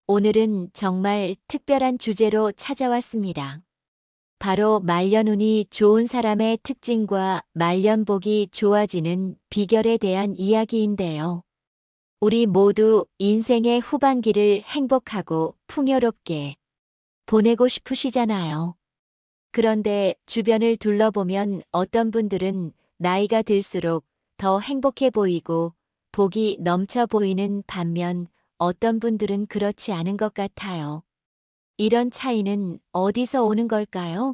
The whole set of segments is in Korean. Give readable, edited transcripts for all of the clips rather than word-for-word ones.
오늘은 정말 특별한 주제로 찾아왔습니다. 바로 말년운이 좋은 사람의 특징과 말년복이 좋아지는 비결에 대한 이야기인데요. 우리 모두 인생의 후반기를 행복하고 풍요롭게 보내고 싶으시잖아요. 그런데 주변을 둘러보면 어떤 분들은 나이가 들수록 더 행복해 보이고 복이 넘쳐 보이는 반면 어떤 분들은 그렇지 않은 것 같아요. 이런 차이는 어디서 오는 걸까요?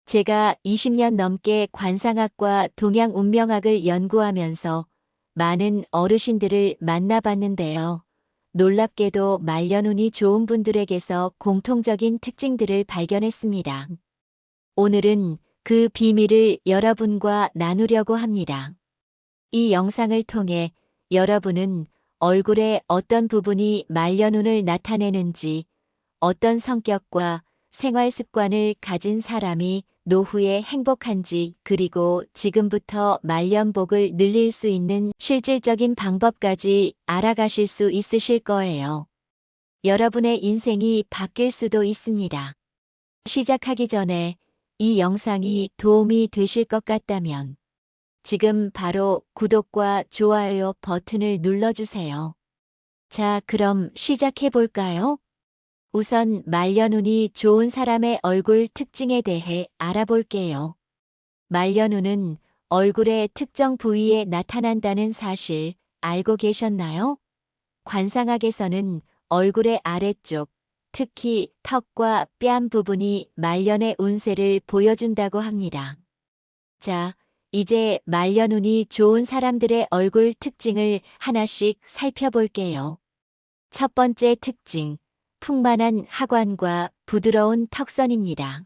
제가 20년 넘게 관상학과 동양운명학을 연구하면서 많은 어르신들을 만나봤는데요. 놀랍게도 말년운이 좋은 분들에게서 공통적인 특징들을 발견했습니다. 오늘은 그 비밀을 여러분과 나누려고 합니다. 이 영상을 통해 여러분은 얼굴의 어떤 부분이 말년운을 나타내는지, 어떤 성격과 생활 습관을 가진 사람이 노후에 행복한지, 그리고 지금부터 말년복을 늘릴 수 있는 실질적인 방법까지 알아가실 수 있으실 거예요. 여러분의 인생이 바뀔 수도 있습니다. 시작하기 전에 이 영상이 도움이 되실 것 같다면 지금 바로 구독과 좋아요 버튼을 눌러주세요. 자, 그럼 시작해 볼까요? 우선 말년운이 좋은 사람의 얼굴 특징에 대해 알아볼게요. 말년운은 얼굴의 특정 부위에 나타난다는 사실 알고 계셨나요? 관상학에서는 얼굴의 아래쪽, 특히 턱과 뺨 부분이 말년의 운세를 보여준다고 합니다. 자, 이제 말년운이 좋은 사람들의 얼굴 특징을 하나씩 살펴볼게요. 첫 번째 특징, 풍만한 하관과 부드러운 턱선입니다.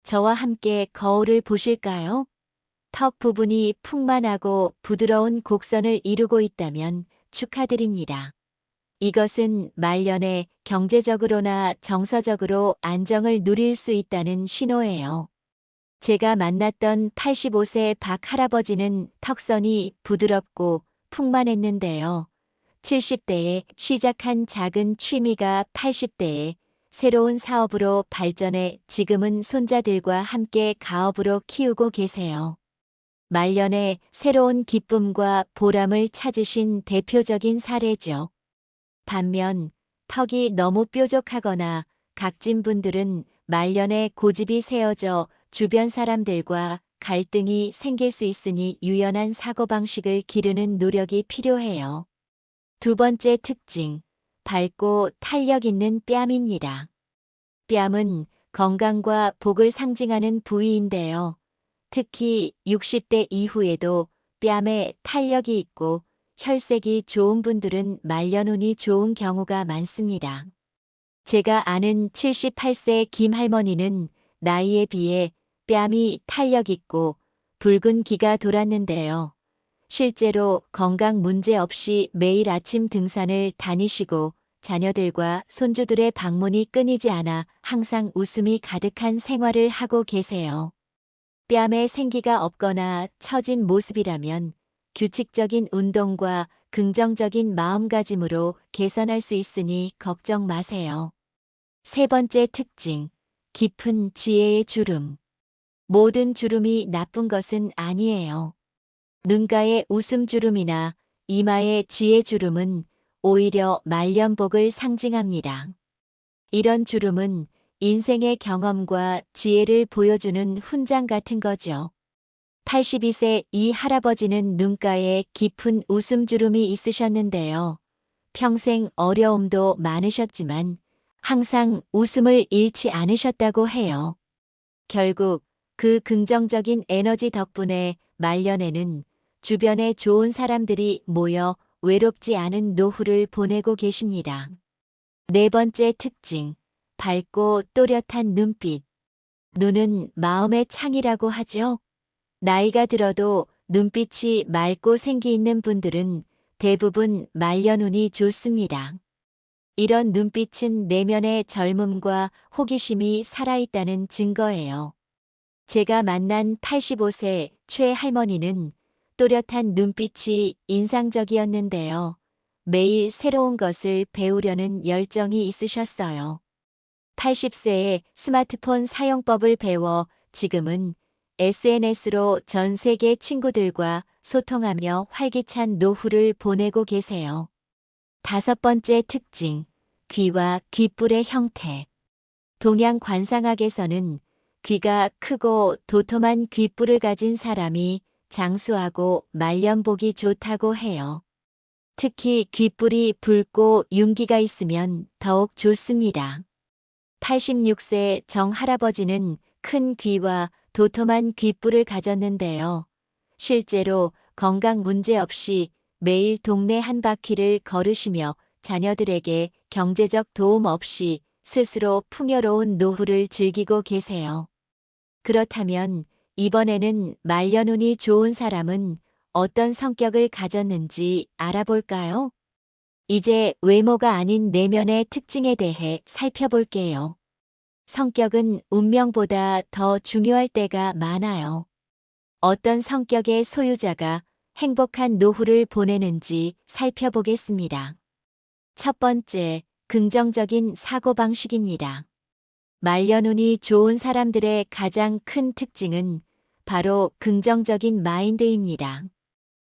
저와 함께 거울을 보실까요? 턱 부분이 풍만하고 부드러운 곡선을 이루고 있다면 축하드립니다. 이것은 말년에 경제적으로나 정서적으로 안정을 누릴 수 있다는 신호예요. 제가 만났던 85세 박 할아버지는 턱선이 부드럽고 풍만했는데요. 70대에 시작한 작은 취미가 80대에 새로운 사업으로 발전해 지금은 손자들과 함께 가업으로 키우고 계세요. 말년에 새로운 기쁨과 보람을 찾으신 대표적인 사례죠. 반면 턱이 너무 뾰족하거나 각진 분들은 말년에 고집이 세어져 주변 사람들과 갈등이 생길 수 있으니 유연한 사고방식을 기르는 노력이 필요해요. 두 번째 특징, 밝고 탄력 있는 뺨입니다. 뺨은 건강과 복을 상징하는 부위인데요. 특히 60대 이후에도 뺨에 탄력이 있고 혈색이 좋은 분들은 말년운이 좋은 경우가 많습니다. 제가 아는 78세 김 할머니는 나이에 비해 뺨이 탄력 있고 붉은 기가 돌았는데요. 실제로 건강 문제 없이 매일 아침 등산을 다니시고 자녀들과 손주들의 방문이 끊이지 않아 항상 웃음이 가득한 생활을 하고 계세요. 뺨에 생기가 없거나 처진 모습이라면 규칙적인 운동과 긍정적인 마음가짐으로 개선할 수 있으니 걱정 마세요. 세 번째 특징, 깊은 지혜의 주름. 모든 주름이 나쁜 것은 아니에요. 눈가의 웃음주름이나 이마의 지혜주름은 오히려 말년복을 상징합니다. 이런 주름은 인생의 경험과 지혜를 보여주는 훈장 같은 거죠. 82세 이 할아버지는 눈가에 깊은 웃음주름이 있으셨는데요. 평생 어려움도 많으셨지만 항상 웃음을 잃지 않으셨다고 해요. 결국 그 긍정적인 에너지 덕분에 말년에는 주변에 좋은 사람들이 모여 외롭지 않은 노후를 보내고 계십니다. 네 번째 특징, 밝고 또렷한 눈빛. 눈은 마음의 창이라고 하죠. 나이가 들어도 눈빛이 맑고 생기 있는 분들은 대부분 말년운이 좋습니다. 이런 눈빛은 내면의 젊음과 호기심이 살아있다는 증거예요. 제가 만난 85세 최 할머니는 또렷한 눈빛이 인상적이었는데요. 매일 새로운 것을 배우려는 열정이 있으셨어요. 80세에 스마트폰 사용법을 배워 지금은 SNS로 전 세계 친구들과 소통하며 활기찬 노후를 보내고 계세요. 다섯 번째 특징, 귀와 귓불의 형태. 동양 관상학에서는 귀가 크고 도톰한 귓불을 가진 사람이 장수하고 말년복이 좋다고 해요. 특히 귓불이 붉고 윤기가 있으면 더욱 좋습니다. 86세 정 할아버지는 큰 귀와 도톰한 귓불을 가졌는데요. 실제로 건강 문제 없이 매일 동네 한 바퀴를 걸으시며 자녀들에게 경제적 도움 없이 스스로 풍요로운 노후를 즐기고 계세요. 그렇다면 이번에는 말년운이 좋은 사람은 어떤 성격을 가졌는지 알아볼까요? 이제 외모가 아닌 내면의 특징에 대해 살펴볼게요. 성격은 운명보다 더 중요할 때가 많아요. 어떤 성격의 소유자가 행복한 노후를 보내는지 살펴보겠습니다. 첫 번째, 긍정적인 사고방식입니다. 말년운이 좋은 사람들의 가장 큰 특징은 바로 긍정적인 마인드입니다.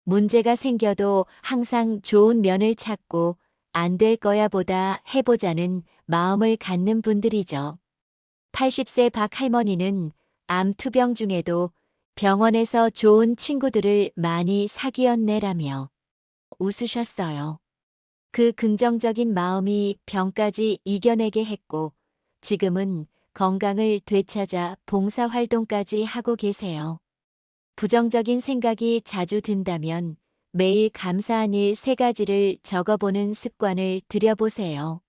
문제가 생겨도 항상 좋은 면을 찾고 안 될 거야 보다 해보자는 마음을 갖는 분들이죠. 80세 박 할머니는 암 투병 중에도 병원에서 좋은 친구들을 많이 사귀었네라며 웃으셨어요. 그 긍정적인 마음이 병까지 이겨내게 했고 지금은 건강을 되찾아 봉사활동까지 하고 계세요. 부정적인 생각이 자주 든다면 매일 감사한 일 3가지를 적어보는 습관을 들여보세요.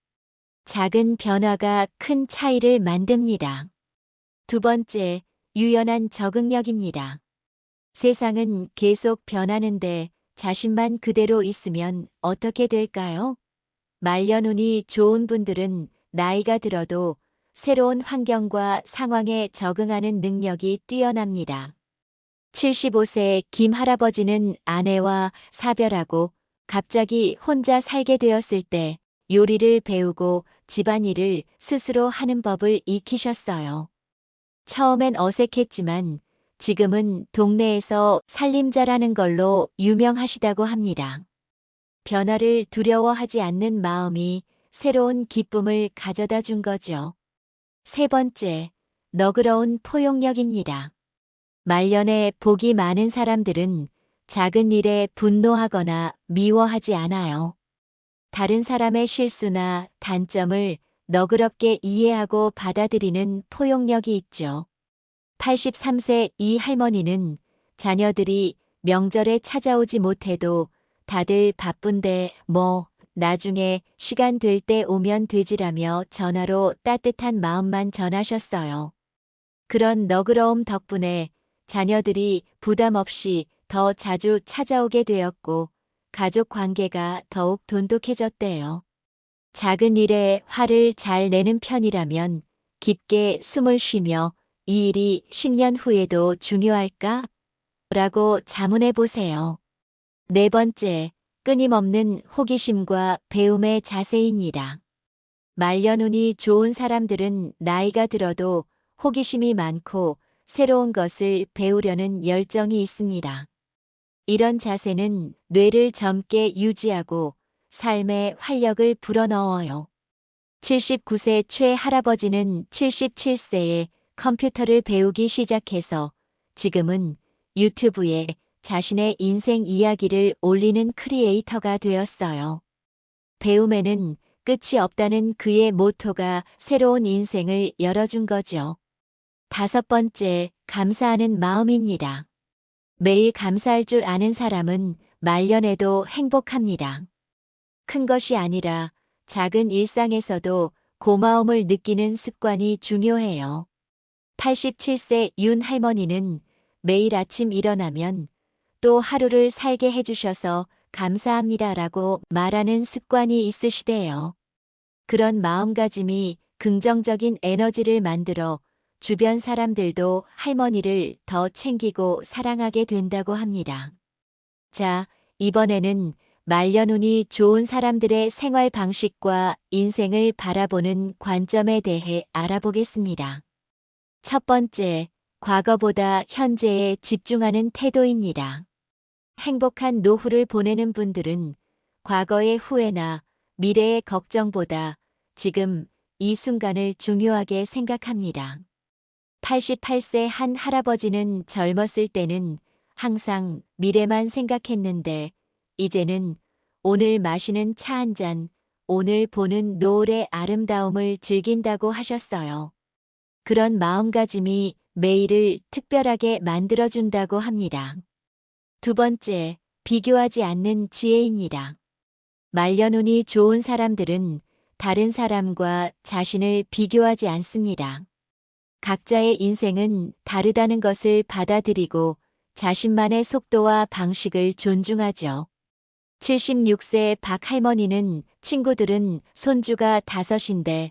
작은 변화가 큰 차이를 만듭니다. 두 번째, 유연한 적응력입니다. 세상은 계속 변하는데 자신만 그대로 있으면 어떻게 될까요? 말년운이 좋은 분들은 나이가 들어도 새로운 환경과 상황에 적응하는 능력이 뛰어납니다. 75세 김 할아버지는 아내와 사별하고 갑자기 혼자 살게 되었을 때 요리를 배우고 집안일을 스스로 하는 법을 익히셨어요. 처음엔 어색했지만 지금은 동네에서 살림자라는 걸로 유명하시다고 합니다. 변화를 두려워하지 않는 마음이 새로운 기쁨을 가져다 준 거죠. 세 번째, 너그러운 포용력입니다. 말년에 복이 많은 사람들은 작은 일에 분노하거나 미워하지 않아요. 다른 사람의 실수나 단점을 너그럽게 이해하고 받아들이는 포용력이 있죠. 83세 이 할머니는 자녀들이 명절에 찾아오지 못해도 다들 바쁜데 나중에 시간 될 때 오면 되지라며 전화로 따뜻한 마음만 전하셨어요. 그런 너그러움 덕분에 자녀들이 부담 없이 더 자주 찾아오게 되었고 가족 관계가 더욱 돈독해졌대요. 작은 일에 화를 잘 내는 편이라면 깊게 숨을 쉬며 이 일이 10년 후에도 중요할까? 라고 자문해 보세요. 네 번째, 끊임없는 호기심과 배움의 자세입니다. 말년운이 좋은 사람들은 나이가 들어도 호기심이 많고 새로운 것을 배우려는 열정이 있습니다. 이런 자세는 뇌를 젊게 유지하고 삶의 활력을 불어넣어요. 79세 최 할아버지는 77세에 컴퓨터를 배우기 시작해서 지금은 유튜브에 자신의 인생 이야기를 올리는 크리에이터가 되었어요. 배움에는 끝이 없다는 그의 모토가 새로운 인생을 열어준 거죠. 다섯 번째, 감사하는 마음입니다. 매일 감사할 줄 아는 사람은 말년에도 행복합니다. 큰 것이 아니라 작은 일상에서도 고마움을 느끼는 습관이 중요해요. 87세 윤 할머니는 매일 아침 일어나면 또 하루를 살게 해주셔서 감사합니다라고 말하는 습관이 있으시대요. 그런 마음가짐이 긍정적인 에너지를 만들어 주변 사람들도 할머니를 더 챙기고 사랑하게 된다고 합니다. 자, 이번에는 말년운이 좋은 사람들의 생활 방식과 인생을 바라보는 관점에 대해 알아보겠습니다. 첫 번째, 과거보다 현재에 집중하는 태도입니다. 행복한 노후를 보내는 분들은 과거의 후회나 미래의 걱정보다 지금 이 순간을 중요하게 생각합니다. 88세 한 할아버지는 젊었을 때는 항상 미래만 생각했는데 이제는 오늘 마시는 차 한 잔, 오늘 보는 노을의 아름다움을 즐긴다고 하셨어요. 그런 마음가짐이 매일을 특별하게 만들어준다고 합니다. 두 번째, 비교하지 않는 지혜입니다. 말년운이 좋은 사람들은 다른 사람과 자신을 비교하지 않습니다. 각자의 인생은 다르다는 것을 받아들이고 자신만의 속도와 방식을 존중하죠. 76세 박 할머니는 친구들은 손주가 5인데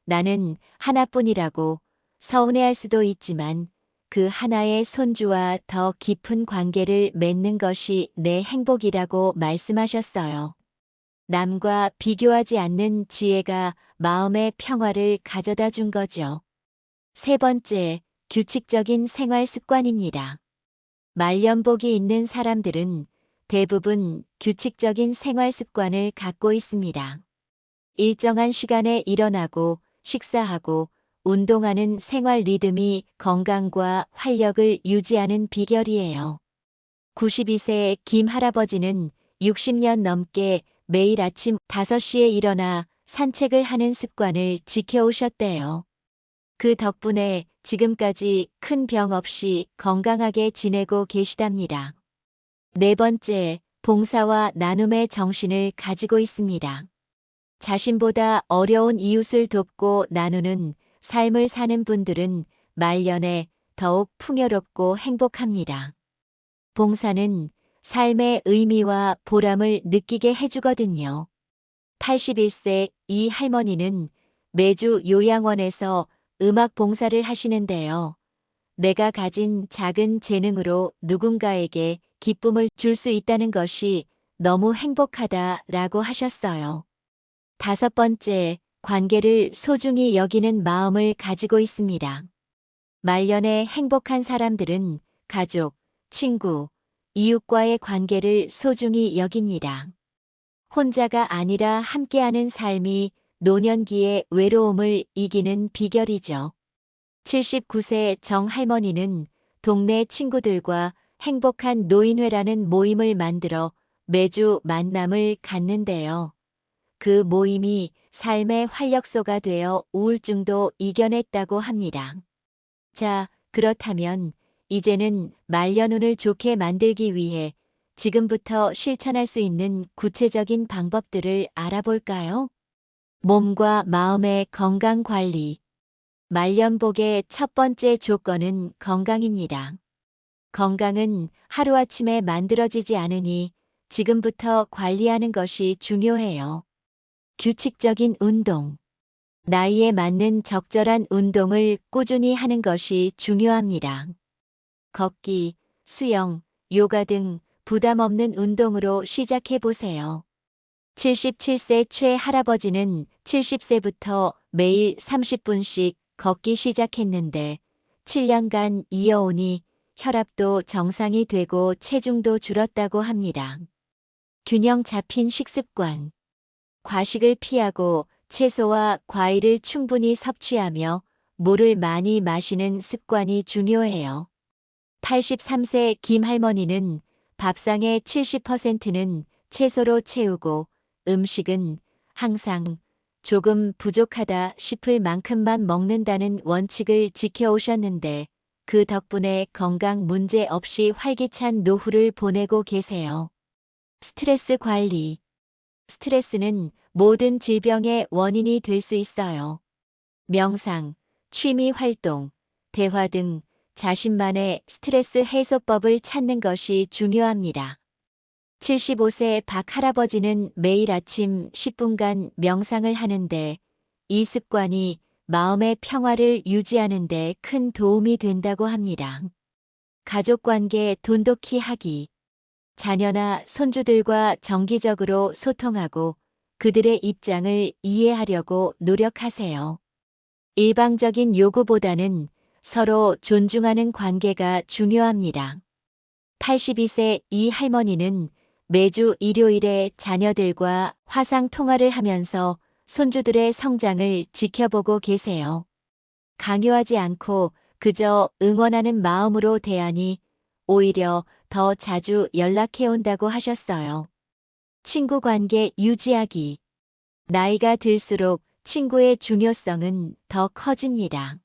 나는 하나뿐이라고 서운해할 수도 있지만 그 하나의 손주와 더 깊은 관계를 맺는 것이 내 행복이라고 말씀하셨어요. 남과 비교하지 않는 지혜가 마음의 평화를 가져다 준 거죠. 세 번째, 규칙적인 생활 습관입니다. 말년복이 있는 사람들은 대부분 규칙적인 생활 습관을 갖고 있습니다. 일정한 시간에 일어나고 식사하고 운동하는 생활 리듬이 건강과 활력을 유지하는 비결이에요. 92세의 김 할아버지는 60년 넘게 매일 아침 5시에 일어나 산책을 하는 습관을 지켜오셨대요. 그 덕분에 지금까지 큰 병 없이 건강하게 지내고 계시답니다. 네 번째, 봉사와 나눔의 정신을 가지고 있습니다. 자신보다 어려운 이웃을 돕고 나누는 삶을 사는 분들은 말년에 더욱 풍요롭고 행복합니다. 봉사는 삶의 의미와 보람을 느끼게 해주거든요. 81세 이 할머니는 매주 요양원에서 음악 봉사를 하시는데요. 내가 가진 작은 재능으로 누군가에게 기쁨을 줄 수 있다는 것이 너무 행복하다라고 하셨어요. 다섯 번째, 관계를 소중히 여기는 마음을 가지고 있습니다. 말년에 행복한 사람들은 가족, 친구, 이웃과의 관계를 소중히 여깁니다. 혼자가 아니라 함께하는 삶이 노년기의 외로움을 이기는 비결이죠. 79세 정 할머니는 동네 친구들과 행복한 노인회라는 모임을 만들어 매주 만남을 갖는데요. 그 모임이 삶의 활력소가 되어 우울증도 이겨냈다고 합니다. 자, 그렇다면 이제는 말년운을 좋게 만들기 위해 지금부터 실천할 수 있는 구체적인 방법들을 알아볼까요? 몸과 마음의 건강 관리. 말년복의 첫 번째 조건은 건강입니다. 건강은 하루아침에 만들어지지 않으니 지금부터 관리하는 것이 중요해요. 규칙적인 운동. 나이에 맞는 적절한 운동을 꾸준히 하는 것이 중요합니다. 걷기, 수영, 요가 등 부담 없는 운동으로 시작해 보세요. 77세 최 할아버지는 70세부터 매일 30분씩 걷기 시작했는데 7년간 이어오니 혈압도 정상이 되고 체중도 줄었다고 합니다. 균형 잡힌 식습관. 과식을 피하고 채소와 과일을 충분히 섭취하며 물을 많이 마시는 습관이 중요해요. 83세 김 할머니는 밥상의 70%는 채소로 채우고 음식은 항상 조금 부족하다 싶을 만큼만 먹는다는 원칙을 지켜오셨는데 그 덕분에 건강 문제 없이 활기찬 노후를 보내고 계세요. 스트레스 관리. 스트레스는 모든 질병의 원인이 될 수 있어요. 명상, 취미 활동, 대화 등 자신만의 스트레스 해소법을 찾는 것이 중요합니다. 75세 박 할아버지는 매일 아침 10분간 명상을 하는데 이 습관이 마음의 평화를 유지하는 데 큰 도움이 된다고 합니다. 가족관계 돈독히 하기. 자녀나 손주들과 정기적으로 소통하고 그들의 입장을 이해하려고 노력하세요. 일방적인 요구보다는 서로 존중하는 관계가 중요합니다. 82세 이 할머니는 매주 일요일에 자녀들과 화상 통화를 하면서 손주들의 성장을 지켜보고 계세요. 강요하지 않고 그저 응원하는 마음으로 대하니 오히려 더 자주 연락해온다고 하셨어요. 친구 관계 유지하기. 나이가 들수록 친구의 중요성은 더 커집니다.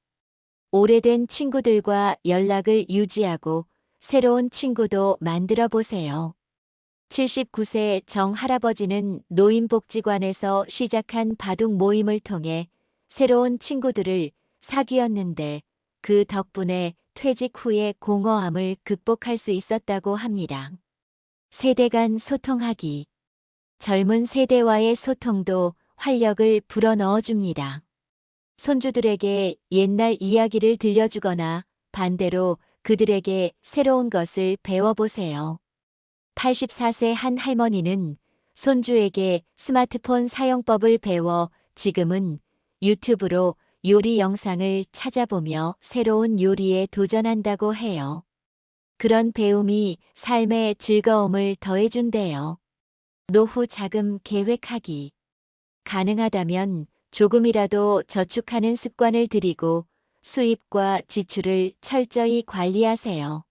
오래된 친구들과 연락을 유지하고 새로운 친구도 만들어 보세요. 79세 정 할아버지는 노인복지관에서 시작한 바둑 모임을 통해 새로운 친구들을 사귀었는데 그 덕분에 퇴직 후의 공허함을 극복할 수 있었다고 합니다. 세대 간 소통하기. 젊은 세대와의 소통도 활력을 불어넣어줍니다. 손주들에게 옛날 이야기를 들려주거나 반대로 그들에게 새로운 것을 배워보세요. 84세 한 할머니는 손주에게 스마트폰 사용법을 배워 지금은 유튜브로 요리 영상을 찾아보며 새로운 요리에 도전한다고 해요. 그런 배움이 삶의 즐거움을 더해준대요. 노후 자금 계획하기. 가능하다면 조금이라도 저축하는 습관을 들이고 수입과 지출을 철저히 관리하세요.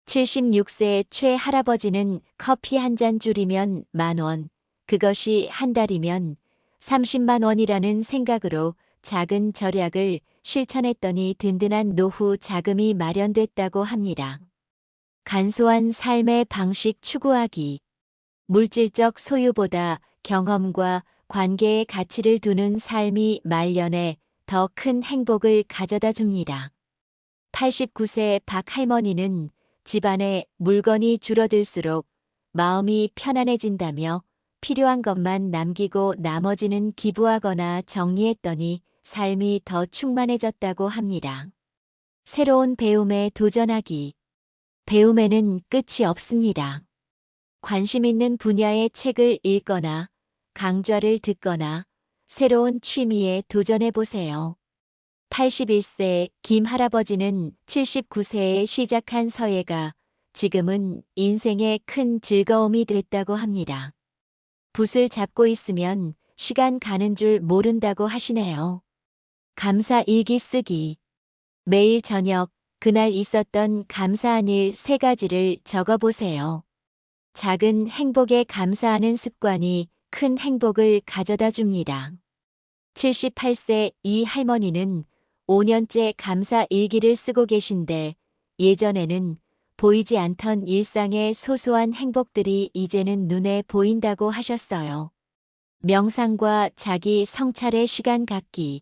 76세 최 할아버지는 커피 한 잔 줄이면 10,000원, 그것이 한 달이면 30만 원이라는 생각으로 작은 절약을 실천했더니 든든한 노후 자금이 마련됐다고 합니다. 간소한 삶의 방식 추구하기. 물질적 소유보다 경험과 관계의 가치를 두는 삶이 말년에 더 큰 행복을 가져다 줍니다. 89세 박 할머니는 집안에 물건이 줄어들수록 마음이 편안해진다며 필요한 것만 남기고 나머지는 기부하거나 정리했더니 삶이 더 충만해졌다고 합니다. 새로운 배움에 도전하기. 배움에는 끝이 없습니다. 관심 있는 분야의 책을 읽거나 강좌를 듣거나 새로운 취미에 도전해보세요. 81세 김 할아버지는 79세에 시작한 서예가 지금은 인생의 큰 즐거움이 됐다고 합니다. 붓을 잡고 있으면 시간 가는 줄 모른다고 하시네요. 감사 일기 쓰기. 매일 저녁 그날 있었던 감사한 일 3가지를 적어보세요. 작은 행복에 감사하는 습관이 큰 행복을 가져다 줍니다. 78세 이 할머니는 5년째 감사 일기를 쓰고 계신데 예전에는 보이지 않던 일상의 소소한 행복들이 이제는 눈에 보인다고 하셨어요. 명상과 자기 성찰의 시간 갖기.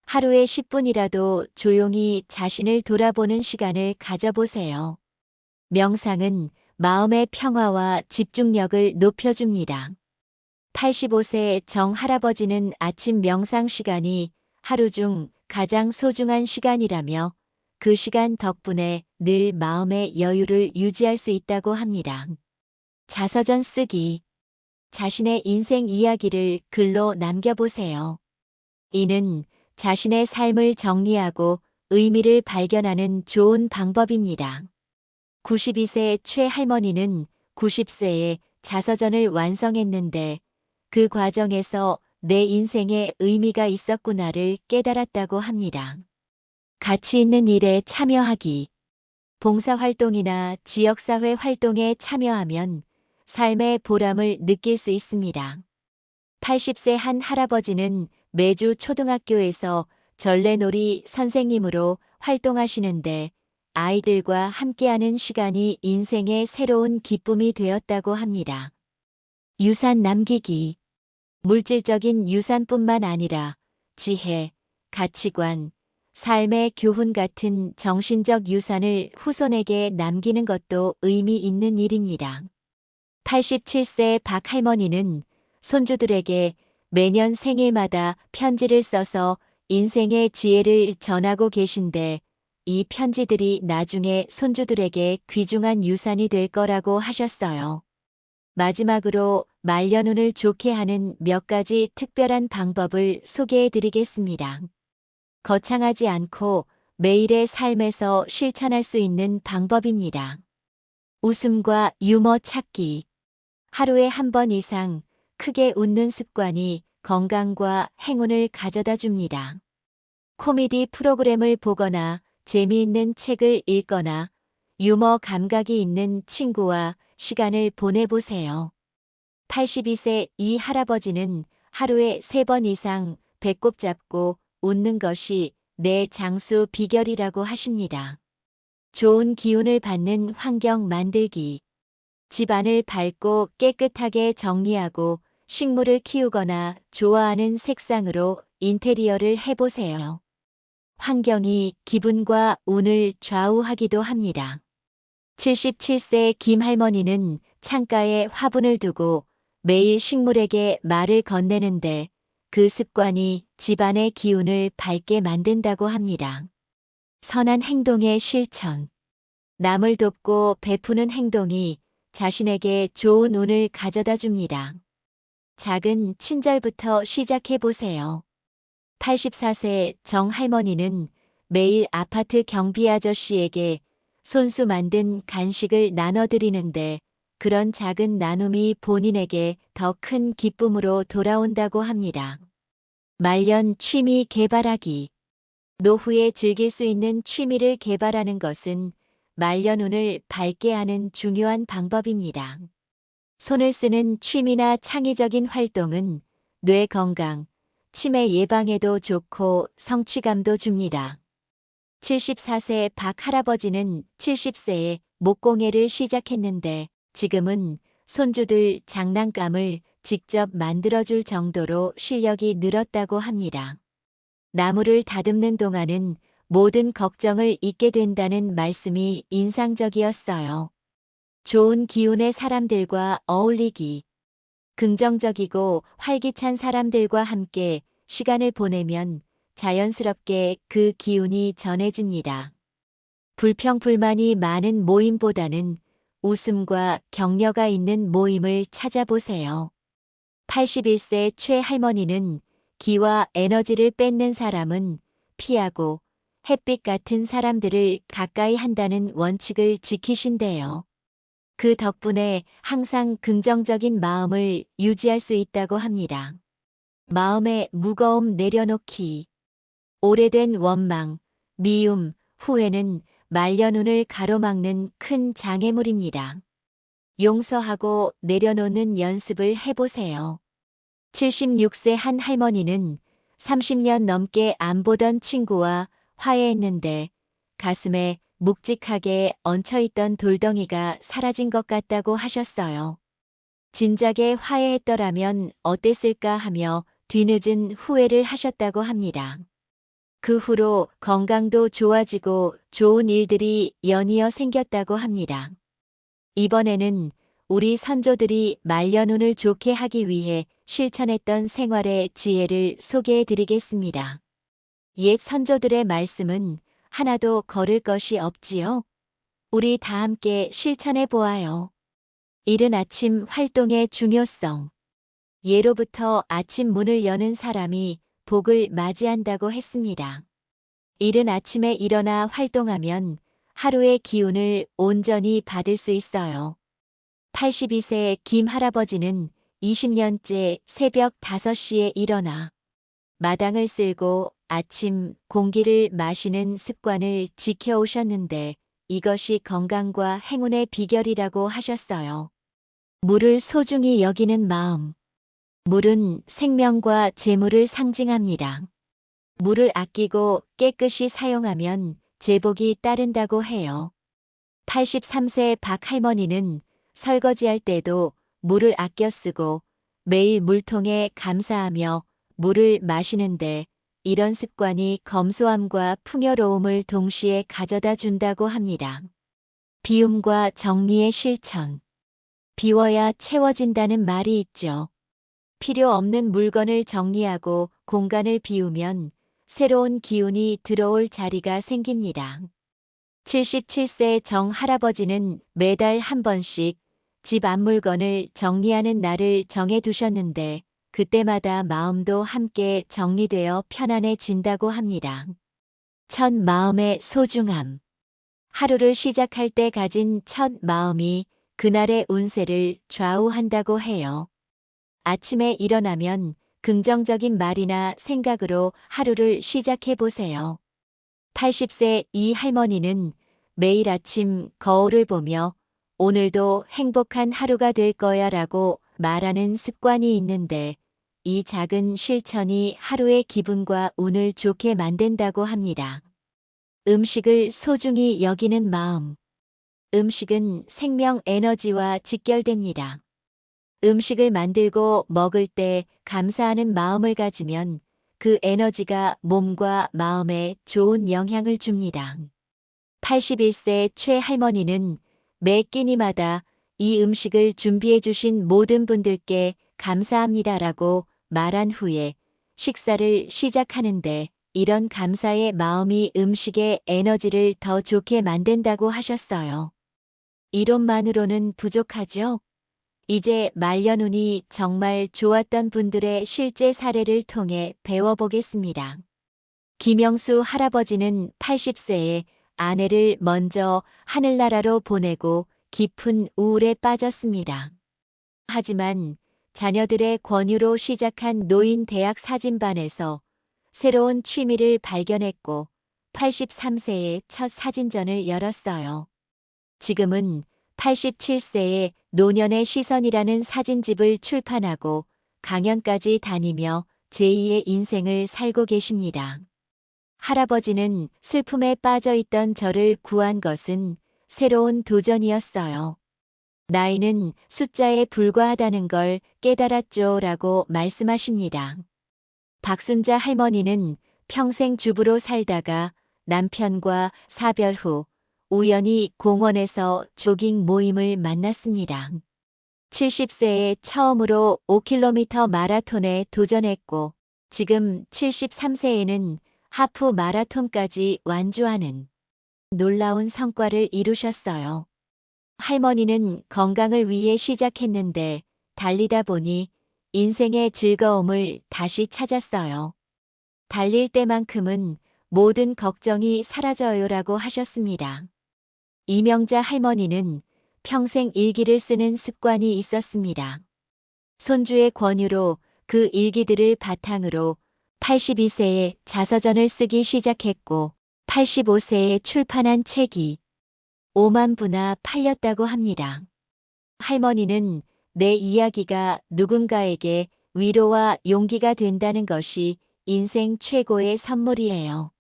하루에 10분이라도 조용히 자신을 돌아보는 시간을 가져보세요. 명상은 마음의 평화와 집중력을 높여줍니다. 85세 정 할아버지는 아침 명상 시간이 하루 중 가장 소중한 시간이라며 그 시간 덕분에 늘 마음의 여유를 유지할 수 있다고 합니다. 자서전 쓰기. 자신의 인생 이야기를 글로 남겨보세요. 이는 자신의 삶을 정리하고 의미를 발견하는 좋은 방법입니다. 92세 최 할머니는 90세에 자서전을 완성했는데 그 과정에서 내 인생에 의미가 있었구나를 깨달았다고 합니다. 가치 있는 일에 참여하기. 봉사활동이나 지역사회 활동에 참여하면 삶의 보람을 느낄 수 있습니다. 80세 한 할아버지는 매주 초등학교에서 전래놀이 선생님으로 활동하시는데 아이들과 함께하는 시간이 인생의 새로운 기쁨이 되었다고 합니다. 유산 남기기. 물질적인 유산뿐만 아니라 지혜, 가치관, 삶의 교훈 같은 정신적 유산을 후손에게 남기는 것도 의미 있는 일입니다. 87세 박 할머니는 손주들에게 매년 생일마다 편지를 써서 인생의 지혜를 전하고 계신데 이 편지들이 나중에 손주들에게 귀중한 유산이 될 거라고 하셨어요. 마지막으로 말년운을 좋게 하는 몇 가지 특별한 방법을 소개해 드리겠습니다. 거창하지 않고 매일의 삶에서 실천할 수 있는 방법입니다. 웃음과 유머 찾기. 하루에 한 번 이상 크게 웃는 습관이 건강과 행운을 가져다 줍니다. 코미디 프로그램을 보거나 재미있는 책을 읽거나 유머 감각이 있는 친구와 시간을 보내보세요. 82세 이 할아버지는 하루에 3번 이상 배꼽 잡고 웃는 것이 내 장수 비결이라고 하십니다. 좋은 기운을 받는 환경 만들기. 집안을 밝고 깨끗하게 정리하고 식물을 키우거나 좋아하는 색상으로 인테리어를 해보세요. 환경이 기분과 운을 좌우하기도 합니다. 77세 김 할머니는 창가에 화분을 두고 매일 식물에게 말을 건네는데 그 습관이 집안의 기운을 밝게 만든다고 합니다. 선한 행동의 실천. 남을 돕고 베푸는 행동이 자신에게 좋은 운을 가져다 줍니다. 작은 친절부터 시작해 보세요. 84세 정 할머니는 매일 아파트 경비 아저씨에게 손수 만든 간식을 나눠드리는데 그런 작은 나눔이 본인에게 더 큰 기쁨으로 돌아온다고 합니다. 말년 취미 개발하기. 노후에 즐길 수 있는 취미를 개발하는 것은 말년운을 밝게 하는 중요한 방법입니다. 손을 쓰는 취미나 창의적인 활동은 뇌 건강, 치매 예방에도 좋고 성취감도 줍니다. 74세 박 할아버지는 70세에 목공예를 시작했는데 지금은 손주들 장난감을 직접 만들어줄 정도로 실력이 늘었다고 합니다. 나무를 다듬는 동안은 모든 걱정을 잊게 된다는 말씀이 인상적이었어요. 좋은 기운의 사람들과 어울리기. 긍정적이고 활기찬 사람들과 함께 시간을 보내면 자연스럽게 그 기운이 전해집니다. 불평불만이 많은 모임보다는 웃음과 격려가 있는 모임을 찾아보세요. 81세 최 할머니는 기와 에너지를 뺏는 사람은 피하고 햇빛 같은 사람들을 가까이 한다는 원칙을 지키신대요. 그 덕분에 항상 긍정적인 마음을 유지할 수 있다고 합니다. 마음의 무거움 내려놓기. 오래된 원망, 미움, 후회는 말년운을 가로막는 큰 장애물입니다. 용서하고 내려놓는 연습을 해보세요. 76세 한 할머니는 30년 넘게 안 보던 친구와 화해했는데 가슴에 묵직하게 얹혀있던 돌덩이가 사라진 것 같다고 하셨어요. 진작에 화해했더라면 어땠을까 하며 뒤늦은 후회를 하셨다고 합니다. 그 후로 건강도 좋아지고 좋은 일들이 연이어 생겼다고 합니다. 이번에는 우리 선조들이 말년운을 좋게 하기 위해 실천했던 생활의 지혜를 소개해 드리겠습니다. 옛 선조들의 말씀은 하나도 거를 것이 없지요. 우리 다 함께 실천해 보아요. 이른 아침 활동의 중요성. 예로부터 아침 문을 여는 사람이 복을 맞이한다고 했습니다. 이른 아침에 일어나 활동하면 하루의 기운을 온전히 받을 수 있어요. 82세 김 할아버지는 20년째 새벽 5시에 일어나 마당을 쓸고 아침 공기를 마시는 습관을 지켜오셨는데 이것이 건강과 행운의 비결이라고 하셨어요. 물을 소중히 여기는 마음. 물은 생명과 재물을 상징합니다. 물을 아끼고 깨끗이 사용하면 재복이 따른다고 해요. 83세 박 할머니는 설거지할 때도 물을 아껴 쓰고 매일 물통에 감사하며 물을 마시는데 이런 습관이 검소함과 풍요로움을 동시에 가져다 준다고 합니다. 비움과 정리의 실천. 비워야 채워진다는 말이 있죠. 필요 없는 물건을 정리하고 공간을 비우면 새로운 기운이 들어올 자리가 생깁니다. 77세 정 할아버지는 매달 한 번씩 집 앞물건을 정리하는 날을 정해 두셨는데 그때마다 마음도 함께 정리되어 편안해진다고 합니다. 첫 마음의 소중함. 하루를 시작할 때 가진 첫 마음이 그날의 운세를 좌우한다고 해요. 아침에 일어나면 긍정적인 말이나 생각으로 하루를 시작해 보세요. 80세 이 할머니는 매일 아침 거울을 보며 오늘도 행복한 하루가 될 거야 라고 말하는 습관이 있는데 이 작은 실천이 하루의 기분과 운을 좋게 만든다고 합니다. 음식을 소중히 여기는 마음. 음식은 생명 에너지와 직결됩니다. 음식을 만들고 먹을 때 감사하는 마음을 가지면 그 에너지가 몸과 마음에 좋은 영향을 줍니다. 81세 최 할머니는 매 끼니마다 이 음식을 준비해 주신 모든 분들께 감사합니다라고 말한 후에 식사를 시작하는데 이런 감사의 마음이 음식의 에너지를 더 좋게 만든다고 하셨어요. 이론만으로는 부족하죠? 이제 말년운이 정말 좋았던 분들의 실제 사례를 통해 배워보겠습니다. 김영수 할아버지는 80세에 아내를 먼저 하늘나라로 보내고 깊은 우울에 빠졌습니다. 하지만 자녀들의 권유로 시작한 노인 대학 사진반에서 새로운 취미를 발견했고 83세에 첫 사진전을 열었어요. 지금은 87세에 노년의 시선이라는 사진집을 출판하고 강연까지 다니며 제2의 인생을 살고 계십니다. 할아버지는 슬픔에 빠져 있던 저를 구한 것은 새로운 도전이었어요. 나이는 숫자에 불과하다는 걸 깨달았죠 라고 말씀하십니다. 박순자 할머니는 평생 주부로 살다가 남편과 사별 후 우연히 공원에서 조깅 모임을 만났습니다. 70세에 처음으로 5km 마라톤에 도전했고 지금 73세에는 하프 마라톤까지 완주하는 놀라운 성과를 이루셨어요. 할머니는 건강을 위해 시작했는데 달리다 보니 인생의 즐거움을 다시 찾았어요. 달릴 때만큼은 모든 걱정이 사라져요라고 하셨습니다. 이명자 할머니는 평생 일기를 쓰는 습관이 있었습니다. 손주의 권유로 그 일기들을 바탕으로 82세에 자서전을 쓰기 시작했고 85세에 출판한 책이 5만 부나 팔렸다고 합니다. 할머니는 내 이야기가 누군가에게 위로와 용기가 된다는 것이 인생 최고의 선물이에요.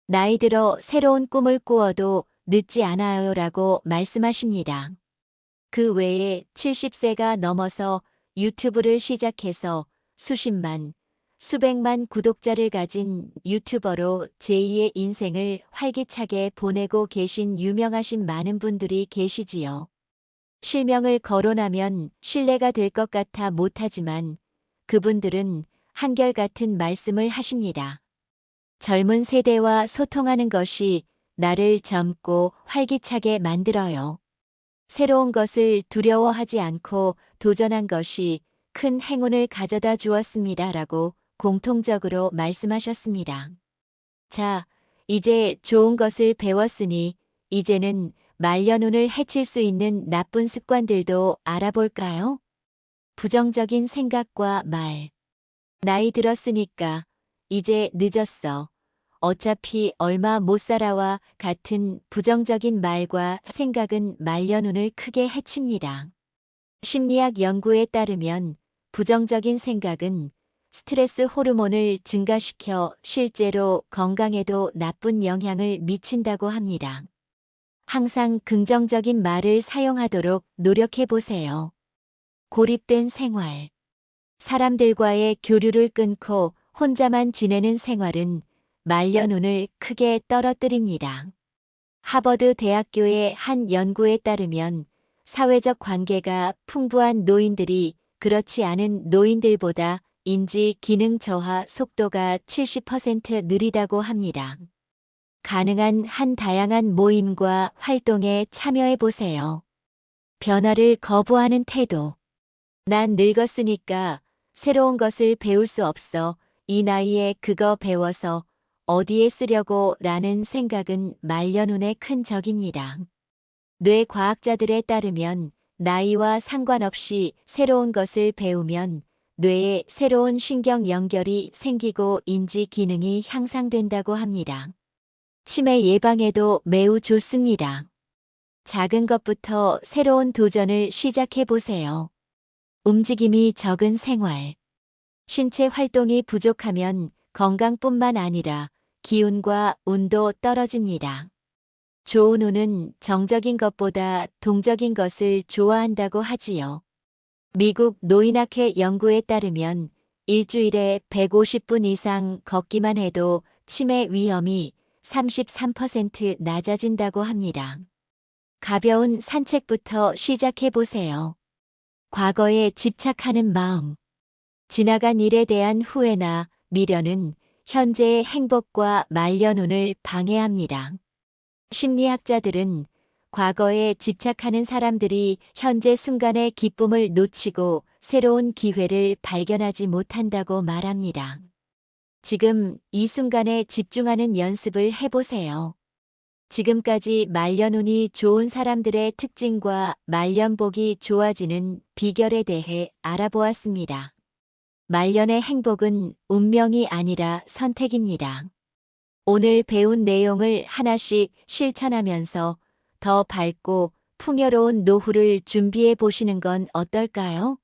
나이 들어 새로운 꿈을 꾸어도 늦지 않아요 라고 말씀하십니다. 그 외에 70세가 넘어서 유튜브를 시작해서 수십만, 수백만 구독자를 가진 유튜버로 제2의 인생을 활기차게 보내고 계신 유명하신 많은 분들이 계시지요. 실명을 거론하면 신뢰가 될 것 같아 못하지만 그분들은 한결같은 말씀을 하십니다. 젊은 세대와 소통하는 것이 나를 젊고 활기차게 만들어요. 새로운 것을 두려워하지 않고 도전한 것이 큰 행운을 가져다 주었습니다. 라고 공통적으로 말씀하셨습니다. 자, 이제 좋은 것을 배웠으니 이제는 말년운을 해칠 수 있는 나쁜 습관들도 알아볼까요? 부정적인 생각과 말. 나이 들었으니까 이제 늦었어. 어차피 얼마 못 살아와 같은 부정적인 말과 생각은 말년운을 크게 해칩니다. 심리학 연구에 따르면 부정적인 생각은 스트레스 호르몬을 증가시켜 실제로 건강에도 나쁜 영향을 미친다고 합니다. 항상 긍정적인 말을 사용하도록 노력해 보세요. 고립된 생활. 사람들과의 교류를 끊고 혼자만 지내는 생활은 말년운을 크게 떨어뜨립니다. 하버드 대학교의 한 연구에 따르면 사회적 관계가 풍부한 노인들이 그렇지 않은 노인들보다 인지 기능 저하 속도가 70% 느리다고 합니다. 가능한 한 다양한 모임과 활동에 참여해 보세요. 변화를 거부하는 태도. 난 늙었으니까 새로운 것을 배울 수 없어. 이 나이에 그거 배워서 어디에 쓰려고 라는 생각은 말년운의 큰 적입니다. 뇌과학자들에 따르면 나이와 상관없이 새로운 것을 배우면 뇌에 새로운 신경 연결이 생기고 인지 기능이 향상된다고 합니다. 치매 예방에도 매우 좋습니다. 작은 것부터 새로운 도전을 시작해 보세요. 움직임이 적은 생활. 신체 활동이 부족하면 건강뿐만 아니라 기운과 운도 떨어집니다. 좋은 운은 정적인 것보다 동적인 것을 좋아한다고 하지요. 미국 노인학회 연구에 따르면 일주일에 150분 이상 걷기만 해도 치매 위험이 33% 낮아진다고 합니다. 가벼운 산책부터 시작해 보세요. 과거에 집착하는 마음. 지나간 일에 대한 후회나 미련은 현재의 행복과 말년운을 방해합니다. 심리학자들은 과거에 집착하는 사람들이 현재 순간의 기쁨을 놓치고 새로운 기회를 발견하지 못한다고 말합니다. 지금 이 순간에 집중하는 연습을 해보세요. 지금까지 말년운이 좋은 사람들의 특징과 말년복이 좋아지는 비결에 대해 알아보았습니다. 말년의 행복은 운명이 아니라 선택입니다. 오늘 배운 내용을 하나씩 실천하면서 더 밝고 풍요로운 노후를 준비해 보시는 건 어떨까요?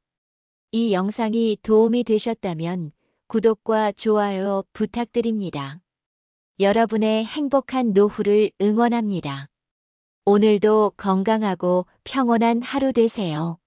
이 영상이 도움이 되셨다면 구독과 좋아요 부탁드립니다. 여러분의 행복한 노후를 응원합니다. 오늘도 건강하고 평온한 하루 되세요.